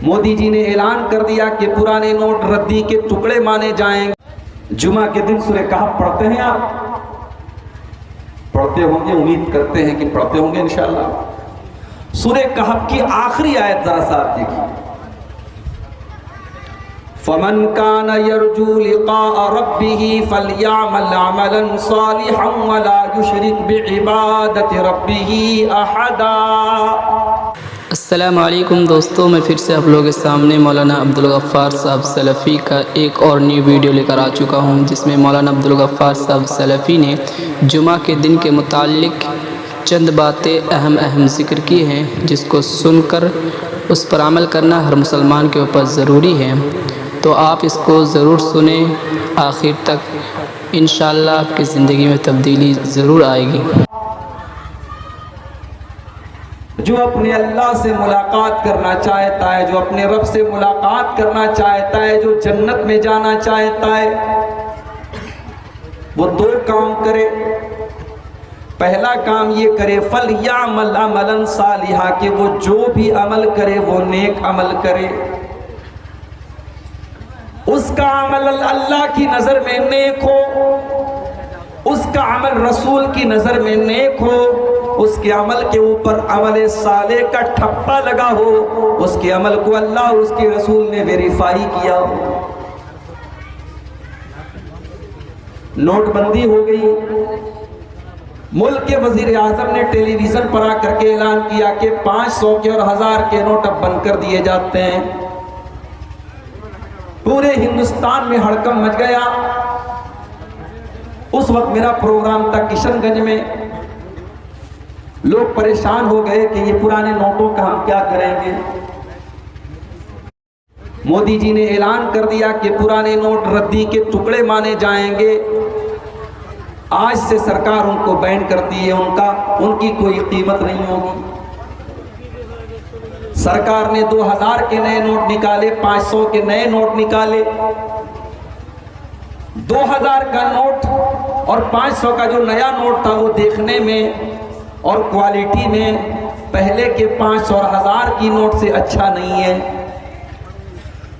मोदी जी ने ऐलान कर दिया कि पुराने नोट रद्दी के टुकड़े माने जाएंगे। जुमा के दिन सूरह कहफ पढ़ते हैं आप? पढ़ते होंगे, उम्मीद करते हैं कि पढ़ते होंगे इंशाअल्लाह। सूरह कहफ की आखिरी आयत जरा सा आप देखिए, फमन कान यरजू लिक़ा रब्बिही फलयअमल अमलन सालिहन वला युशरिक बिइबादति रब्बिही अहदा। अस्सलामु अलैकुम दोस्तों, मैं फिर से आप लोगों के सामने मौलाना अब्दुल गफ्फार साहब सलफ़ी का एक और न्यू वीडियो लेकर आ चुका हूं, जिसमें मौलाना अब्दुल गफ्फार साहब सलफ़ी ने जुमा के दिन के मुताल्लिक़ चंद बातें अहम ज़िक्र की हैं, जिसको सुनकर उस पर अमल करना हर मुसलमान के ऊपर ज़रूरी है। तो आप इसको ज़रूर सुने आखिर तक, इंशाअल्लाह आपकी ज़िंदगी में तब्दीली ज़रूर आएगी। जो अपने अल्लाह से मुलाकात करना चाहता है, जो अपने रब से मुलाकात करना चाहता है, जो जन्नत में जाना चाहता है, वो दो काम करे। पहला काम ये करे, फलयअमल अमलन सालिहा, कि वो जो भी अमल करे वो नेक अमल करे। उसका अमल अल्लाह की नज़र में नेक हो, उसका अमल रसूल की नज़र में नेक हो, उसके अमल के ऊपर अमल साले का ठप्पा लगा हो, उसके अमल को अल्लाह और उसके रसूल ने वेरीफाई किया हो। नोटबंदी हो गई, मुल्क के वजीर आजम ने टेलीविजन पर आकर के ऐलान किया कि 500 के और 1000 के नोट अब बंद कर दिए जाते हैं। पूरे हिंदुस्तान में हड़कंप मच गया। उस वक्त मेरा प्रोग्राम था किशनगंज में। लोग परेशान हो गए कि ये पुराने नोटों का हम क्या करेंगे। मोदी जी ने ऐलान कर दिया कि पुराने नोट रद्दी के टुकड़े माने जाएंगे। आज से सरकार उनको बैन करती है, उनकी कोई कीमत नहीं होगी। सरकार ने 2000 के नए नोट निकाले, 500 के नए नोट निकाले। 2000 का नोट और 500 का जो नया नोट था वो देखने में और क्वालिटी में पहले के 500 और 1000 की नोट से अच्छा नहीं है।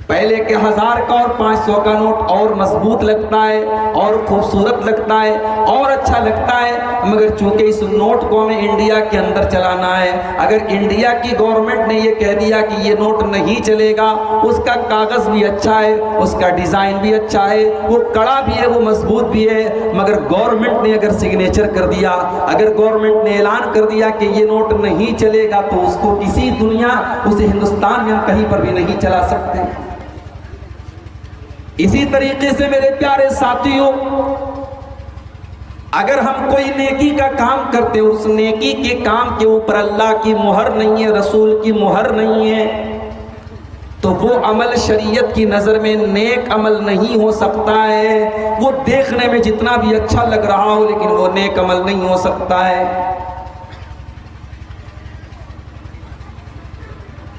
पहले के 1000 का और 500 का नोट और मजबूत लगता है और खूबसूरत लगता है और अच्छा लगता है, मगर चूंकि इस नोट को हमें इंडिया के अंदर चलाना है, अगर इंडिया की गवर्नमेंट ने ये कह दिया कि ये नोट नहीं चलेगा, उसका कागज़ भी अच्छा है, उसका डिज़ाइन भी अच्छा है, वो कड़ा भी है, वो मजबूत भी है, मगर गवर्नमेंट ने अगर सिग्नेचर कर दिया, अगर गवर्नमेंट ने ऐलान कर दिया कि ये नोट नहीं चलेगा, तो उसको किसी दुनिया, उसे हिंदुस्तान में हम कहीं पर भी नहीं चला सकते। इसी तरीके से मेरे प्यारे साथियों, अगर हम कोई नेकी का काम करते हैं, उस नेकी के काम के ऊपर अल्लाह की मुहर नहीं है, रसूल की मुहर नहीं है, तो वो अमल शरीयत की नज़र में नेक अमल नहीं हो सकता है। वो देखने में जितना भी अच्छा लग रहा हो, लेकिन वो नेक अमल नहीं हो सकता है।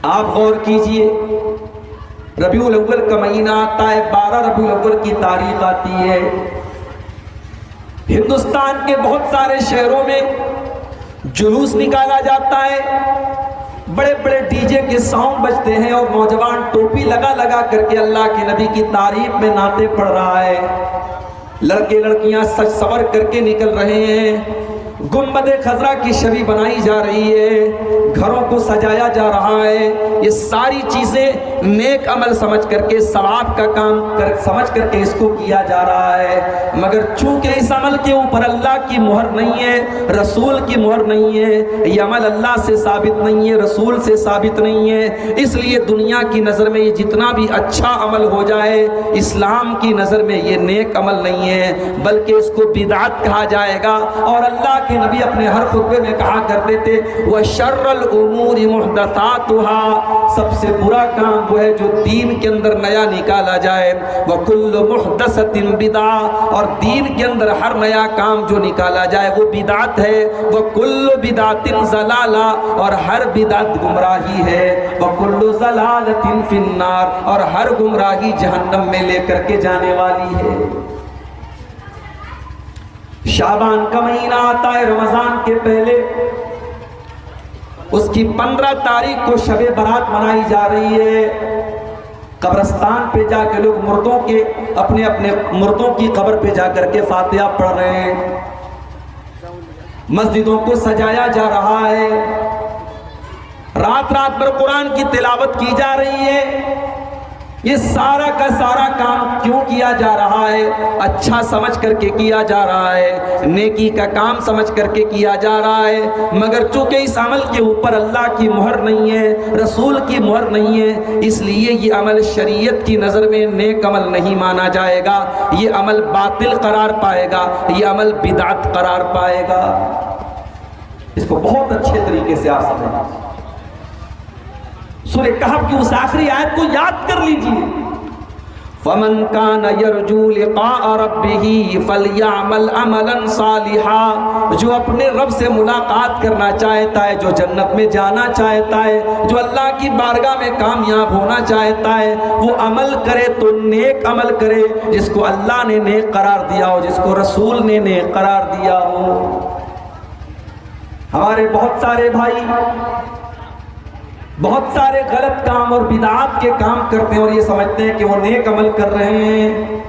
आप गौर कीजिए, रबीउल अव्वल का महीना आता है, 12 रबीउल अव्वल की तारीख आती है। हिंदुस्तान के बहुत सारे शहरों में जुलूस निकाला जाता है, बड़े बड़े डीजे के साउंड बजते हैं और नौजवान टोपी लगा लगा करके अल्लाह के नबी की तारीफ में नाते पढ़ रहा है। लड़के लड़कियां सज सवर करके निकल रहे हैं, गुंबद खजरा की छवि बनाई जा रही है, घरों को सजाया जा रहा है। ये सारी चीज़ें नेक अमल समझ करके, सवाब का काम समझ करके इसको किया जा रहा है, मगर चूंकि इस अमल के ऊपर अल्लाह की मुहर नहीं है, रसूल की मुहर नहीं है, ये अमल अल्लाह से साबित नहीं है, रसूल से साबित नहीं है, इसलिए दुनिया की नज़र में ये जितना भी अच्छा अमल हो जाए, इस्लाम की नज़र में ये नेक अमल नहीं है, बल्कि इसको बिदअत कहा जाएगा। और अल्लाह के नबी अपने हर खुतबे में कहा करते थे, वह शर्रुल उमूरि मुहदसातुहा, सबसे बुरा काम वो है जो दीन के अंदर नया निकाला जाए। वह कुल्लु मुहदसतिन बिदा, और दीन के अंदर हर नया काम जो निकाला जाए वो बिदात है। वह कुल्लु बिदातिन ज़लाला, और हर बिदात गुमराही है। वह कुल्लु ज़लालतिन फिन्नार, और हर गुमराही जहन्नम में लेकर के जाने वाली है। शाबान का महीना आता है, रमजान के पहले اس کی 15 تاریخ کو شب برات منائی جا رہی ہے۔ قبرستان پہ جا کے لوگ مردوں کے اپنے اپنے مردوں کی قبر پہ جا کر کے فاتحہ پڑھ رہے ہیں، مسجدوں کو سجایا جا رہا ہے، رات رات بھر قرآن کی تلاوت کی جا رہی ہے۔ یہ سارا کا سارا کام کیوں کیا جا رہا ہے؟ اچھا سمجھ کر کے کیا جا رہا ہے، نیکی کا کام سمجھ کر کے کیا جا رہا ہے، مگر چونکہ اس عمل کے اوپر اللہ کی مہر نہیں ہے، رسول کی مہر نہیں ہے، اس لیے یہ عمل شریعت کی نظر میں نیک عمل نہیں مانا جائے گا، یہ عمل باطل قرار پائے گا، یہ عمل بدعت قرار پائے گا۔ اس کو بہت اچھے طریقے سے آپ سمجھیں۔ سورہ کہف کی اس آخری آیت کو یاد کر لیجئے، فَمَنْ كَانَ يَرْجُو لِقَاءَ رَبِّهِ فَلْيَعْمَلْ عَمَلًا صَالِحًا، جو اپنے رب سے ملاقات کرنا چاہتا ہے، جو جنت میں جانا چاہتا ہے، جو اللہ کی بارگاہ میں کامیاب ہونا چاہتا ہے، وہ عمل کرے تو نیک عمل کرے، جس کو اللہ نے نیک قرار دیا ہو، جس کو رسول نے نیک قرار دیا ہو۔ ہمارے بہت سارے بھائی بہت سارے غلط کام اور بدعات کے کام کرتے ہیں اور یہ سمجھتے ہیں کہ وہ نیک عمل کر رہے ہیں،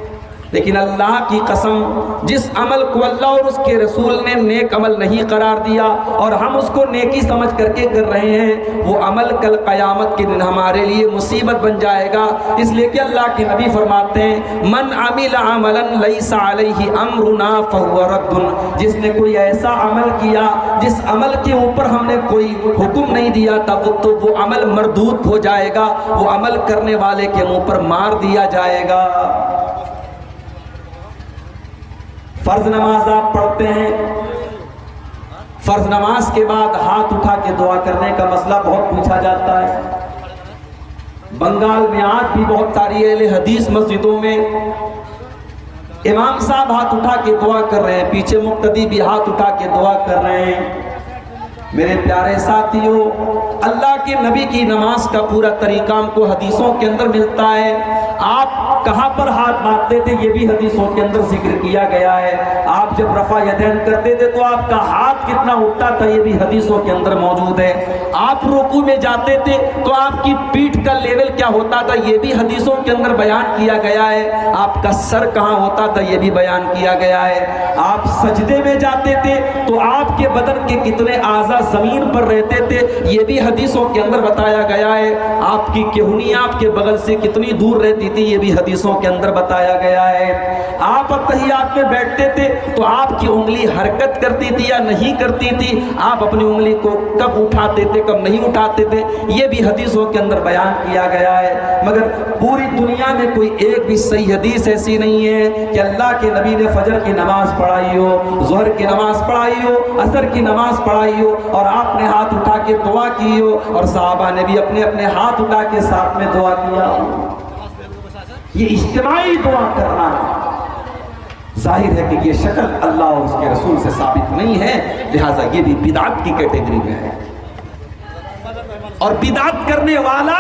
لیکن اللہ کی قسم جس عمل کو اللہ اور اس کے رسول نے نیک عمل نہیں قرار دیا اور ہم اس کو نیکی سمجھ کر کے کر رہے ہیں، وہ عمل کل قیامت کے دن ہمارے لیے مصیبت بن جائے گا۔ اس لیے کہ اللہ کے نبی فرماتے ہیں من عمل عملا لیس علیہ امرنا فہو رد، جس نے کوئی ایسا عمل کیا جس عمل کے اوپر ہم نے کوئی حکم نہیں دیا تھا تو وہ عمل مردود ہو جائے گا، وہ عمل کرنے والے کے منہ پر مار دیا جائے گا۔ فرض نماز آپ پڑھتے ہیں، فرض نماز کے بعد ہاتھ اٹھا کے دعا کرنے کا مسئلہ بہت پوچھا جاتا ہے۔ بنگال میں آج بھی بہت ساری اہل حدیث مسجدوں میں امام صاحب ہاتھ اٹھا کے دعا کر رہے ہیں، پیچھے مقتدی بھی ہاتھ اٹھا کے دعا کر رہے ہیں۔ میرے پیارے ساتھیوں، اللہ کے نبی کی نماز کا پورا طریقہ ہم کو حدیثوں کے اندر ملتا ہے۔ آپ کہاں پر ہاتھ باندھتے تھے یہ بھی حدیثوں کے اندر ذکر کیا گیا ہے۔ آپ جب رفع یدین کرتے تھے تو آپ کا ہاتھ کتنا اٹھتا تھا یہ بھی حدیثوں کے اندر موجود ہے۔ آپ رکوع میں جاتے تھے تو آپ کی پیٹھ کا لیول کیا ہوتا تھا یہ بھی حدیثوں کے اندر بیان کیا گیا ہے۔ آپ کا سر کہاں ہوتا تھا یہ بھی بیان کیا گیا ہے۔ آپ سجدے میں جاتے تھے تو آپ کے بدن کے کتنے اعضاء زمین پر رہتے تھے یہ بھی حدیثوں کے اندر بتایا گیا ہے۔ آپ کی کہنی آپ کے بغل سے کتنی دور رہتی تھی یہ بھی حدیثوں کے اندر بتایا گیا ہے۔ آپ اتحیات میں بیٹھتے تھے تو آپ کی انگلی حرکت کرتی تھی یا نہیں کرتی تھی، آپ اپنی انگلی کو کب اٹھاتے تھے کب نہیں اٹھاتے تھے یہ بھی حدیثوں کے اندر بیان کیا گیا ہے۔ مگر پوری دنیا میں کوئی ایک بھی صحیح حدیث ایسی نہیں ہے کہ اللہ کے نبی نے فجر کی نماز پڑھائی ہو، ظہر کی نماز پڑھائی ہو، عصر کی نماز پڑھائی ہو اور آپ نے ہاتھ اٹھا کے دعا کی ہو اور صحابہ نے بھی اپنے اپنے ہاتھ اٹھا کے ساتھ میں دعا کیا ہو۔ یہ اجتماعی دعا کرنا ظاہر ہے کہ یہ شکل اللہ اور اس کے رسول سے ثابت نہیں ہے، لہٰذا یہ بھی بدعت کی کیٹیگری میں ہے۔ اور بدعت کرنے والا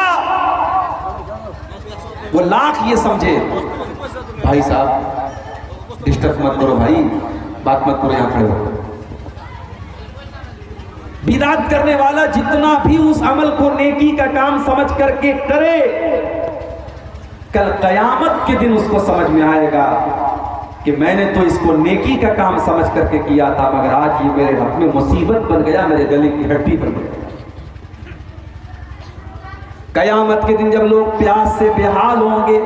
وہ لاکھ یہ سمجھے بھائی صاحب ڈسٹرب مت کرو، بھائی بات مت کرو، یہاں کھڑے ہو۔ بدعت کرنے والا جتنا بھی اس عمل کو نیکی کا کام سمجھ کر کے کرے، کل قیامت کے دن اس کو سمجھ میں آئے گا کہ میں نے تو اس کو نیکی کا کام سمجھ کر کے کیا تھا مگر آج یہ میرے حق میں مصیبت بن گیا، میرے گلے کی ہڈی بن گیا۔ قیامت کے دن جب لوگ پیاس سے بے حال ہوں گے،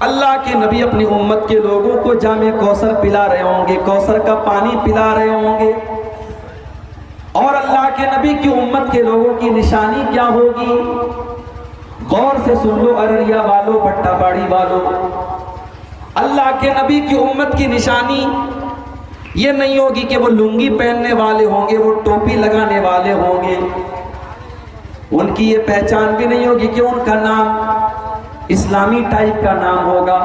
اللہ کے نبی اپنی امت کے لوگوں کو جام کوثر پلا رہے ہوں گے، کوثر کا پانی پلا رہے ہوں گے، اور اللہ کے نبی کی امت کے لوگوں کی نشانی کیا ہوگی؟ غور سے سن لو ارریا والو، بٹا باڑی والو، اللہ کے نبی کی امت کی نشانی یہ نہیں ہوگی کہ وہ لنگی پہننے والے ہوں گے، وہ ٹوپی لگانے والے ہوں گے، ان کی یہ پہچان بھی نہیں ہوگی کہ ان کا نام اسلامی ٹائپ کا نام ہوگا،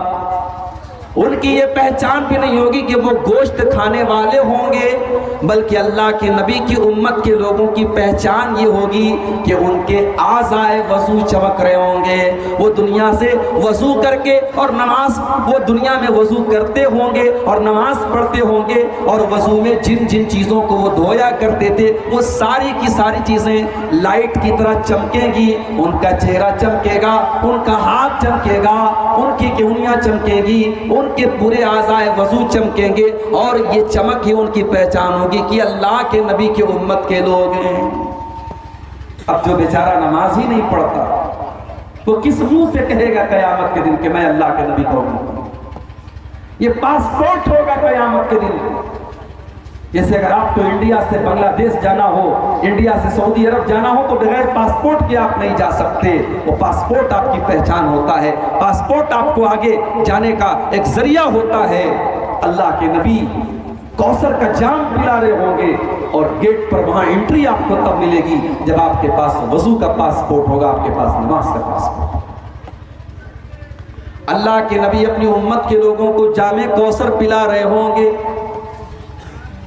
उनकी ये पहचान भी नहीं होगी कि वो गोश्त खाने वाले होंगे, बल्कि अल्लाह के नबी की उम्मत के लोगों की पहचान ये होगी कि उनके आज़ाए वज़ू चमक रहे होंगे। वो दुनिया से वज़ू करके और नमाज, वो दुनिया में वज़ू करते होंगे और नमाज पढ़ते होंगे, और वज़ू में जिन जिन चीज़ों को वो धोया करते थे वो सारी की सारी चीज़ें लाइट की तरह चमकेंगी। उनका चेहरा चमकेगा, उनका हाथ चमकेगा, उनकी उंगलियां चमकेगी, उनके पूरे आज़ाए वज़ू चमकेंगे, और ये चमक ही उनकी पहचान होगी कि अल्लाह के नबी के उम्मत के लोग हैं। अब जो बेचारा नमाज ही नहीं पढ़ता वो किस मुंह से कहेगा क़यामत के दिन कि मैं अल्लाह के नबी का उम्मत हूं? ये पासपोर्ट होगा क़यामत के दिन। जैसे अगर आपको इंडिया से बांग्लादेश जाना हो, इंडिया से सऊदी अरब जाना हो, तो बगैर पासपोर्ट के आप नहीं जा सकते। वो पासपोर्ट आपकी पहचान होता है, पासपोर्ट आपको आगे जाने का एक जरिया होता है। अल्लाह के नबी कौसर का जाम पिला रहे होंगे, और गेट पर वहां एंट्री आपको तब मिलेगी जब आपके पास वजू का पासपोर्ट होगा, आपके पास नमाज का पासपोर्ट। अल्लाह के नबी अपनी उम्मत के लोगों को जामे कौसर पिला रहे होंगे।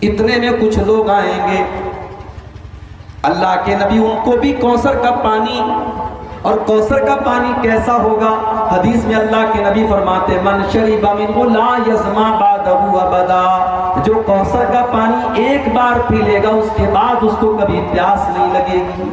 इतने में कुछ लोग आएंगे, अल्लाह के नबी उनको भी कौसर का पानी, और कौसर का पानी कैसा होगा? हदीस में अल्लाह के नबी फरमाते मन शरीबा मिन्हु ला यज़मा बादहु अबदा, जो कौसर का पानी एक बार पी लेगा उसके बाद उसको कभी प्यास नहीं लगेगी।